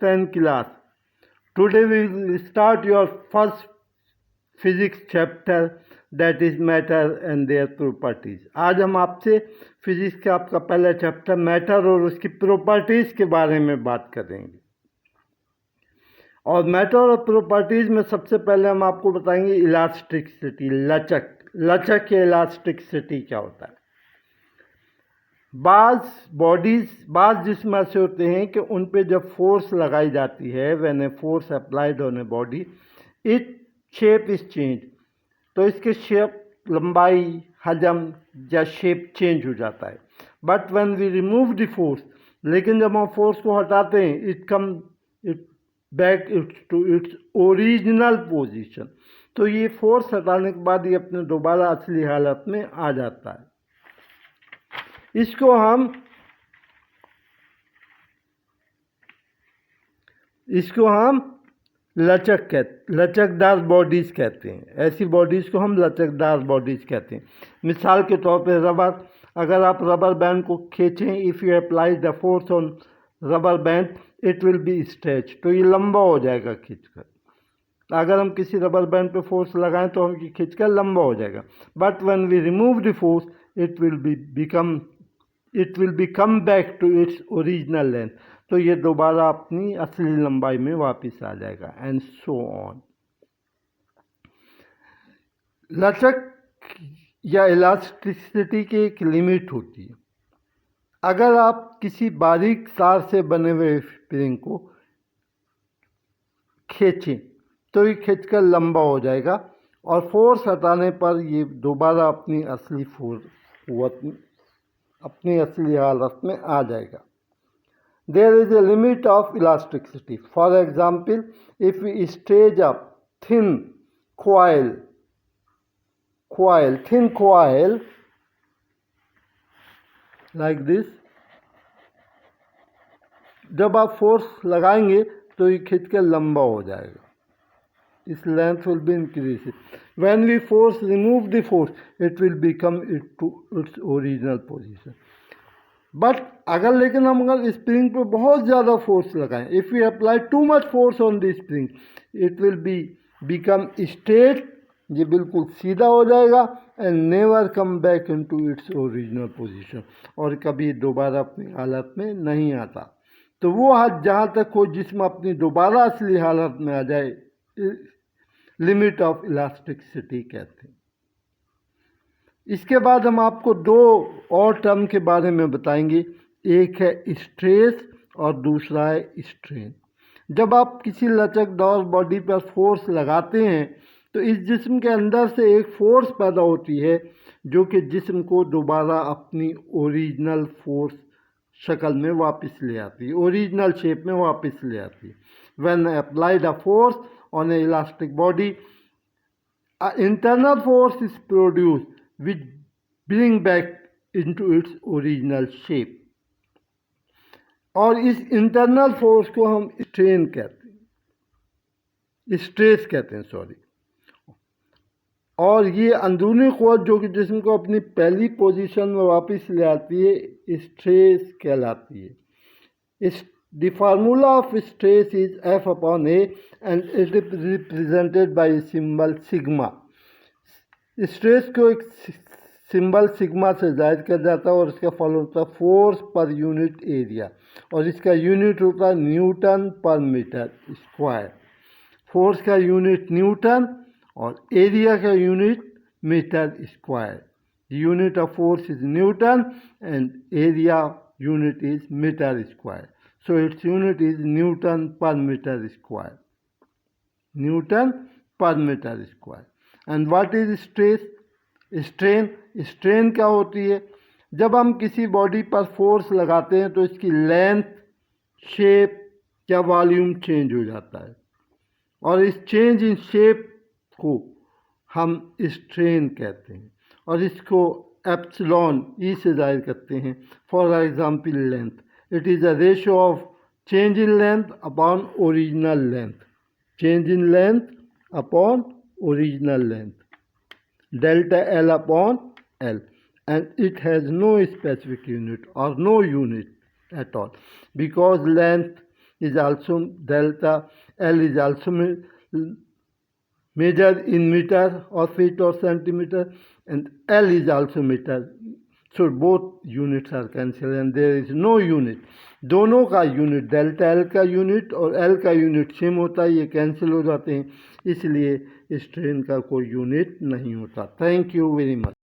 10 class. Today we will start your first physics chapter, that is matter and their properties. आज हम आपसे physics का आपका पहला चैप्टर मैटर और उसकी प्रॉपर्टीज़ के बारे में बात करेंगे। और मैटर और प्रॉपर्टीज़ में सबसे पहले हम आपको बताएंगे इलास्टिसिटी, लचक या इलास्टिसिटी क्या होता है। बाज़ जिस्म ऐसे होते हैं कि उन पे जब फोर्स लगाई जाती है, when a force applied on a body, it shape is change, तो इसके शेप, लंबाई, हजम या शेप चेंज हो जाता है। But when we remove the force, लेकिन जब हम फोर्स को हटाते हैं, it back to its original position, तो ये फोर्स हटाने के बाद ये अपने दोबारा असली हालत में आ जाता है। इसको हम लचकदार बॉडीज़ कहते हैं। ऐसी बॉडीज़ को हम लचकदार बॉडीज़ कहते हैं। मिसाल के तौर पे रबर, अगर आप रबर बैंड को खींचें, if you apply the force on rubber band it will B stretch, तो ये लंबा हो जाएगा खींचकर। अगर हम किसी रबर बैंड पे फोर्स लगाएं तो हम खींचकर लंबा हो जाएगा। But when we remove the force it will be come back to its original length, तो ये दोबारा अपनी असली लंबाई में वापस आ जाएगा, एंड सो ऑन। लचक या इलास्टिसिटी की एक लिमिट होती है। अगर आप किसी बारीक तार से बने हुए स्प्रिंग को खींचें तो ये खींचकर लंबा हो जाएगा, और फोर्स हटाने पर ये दोबारा अपनी असली हालत में आ जाएगा। There is a limit of elasticity. For example, if we stretch a thin coil like this, जब आप फोर्स लगाएंगे तो ये खींचकर लंबा हो जाएगा। इस length will be increased. When we remove the force, it will become to its original position. But लेकिन हम अगर स्प्रिंग पे बहुत ज़्यादा फोर्स लगाएं, if we apply too much force on the spring, it will become straight, ये बिल्कुल सीधा हो जाएगा, and never come back into its original position, और कभी दोबारा अपनी हालत में नहीं आता। तो वो हद जहाँ तक हो जिसमें अपनी दोबारा असली हालत में आ जाए, लिमिट ऑफ इलास्टिसिटी कहते हैं। इसके बाद हम आपको दो और टर्म के बारे में बताएंगे, एक है स्ट्रेस और दूसरा है स्ट्रेन। जब आप किसी लचकदार बॉडी पर फोर्स लगाते हैं तो इस जिस्म के अंदर से एक फोर्स पैदा होती है जो कि जिस्म को दोबारा अपनी ओरिजिनल फोर्स शक्ल में वापस ले आती है, ओरिजिनल शेप में वापस ले आती है। When applied a force on A elastic body, internal force is produce which bring back into its original shape, और इस इंटरनल फोर्स को हम स्ट्रेस कहते हैं, सॉरी। और ये अंदरूनी क़ुव्वत जो कि जिस्म को अपनी पहली पोजीशन में वापस ले आती है, स्ट्रेस कहलाती है। The formula of stress is F/A and it is represented by a symbol sigma. Stress को एक सिंबल सिग्मा से जाहिर किया जाता है, और इसका फॉलो होता है फोर्स पर यूनिट एरिया, और इसका यूनिट होता है newton per metre square. Force का यूनिट न्यूटन और एरिया का unit metre square. Unit of force is newton and area unit is metre square, so its unit is newton per metre square, newton per metre square. And what is stress? Strain क्या होती है? जब हम किसी body पर force लगाते हैं तो इसकी लेंथ, शेप या वॉल्यूम चेंज हो जाता है, और इस चेंज इन शेप को हम स्ट्रेन कहते हैं, और इसको एप्सिलॉन ई से जाहिर करते हैं। For example length, it is a ratio of change in length upon original length, change in length upon original length, delta L upon L, and it has no specific unit or no unit at all, because length is also delta L is also measured in meter or feet or centimeter, and L is also meter. So both units are cancelled and there is no unit. दोनों का unit, delta L का unit और L का unit same होता है, ये cancel हो जाते हैं, इसलिए इस ट्रेन का कोई यूनिट नहीं होता. Thank you very much.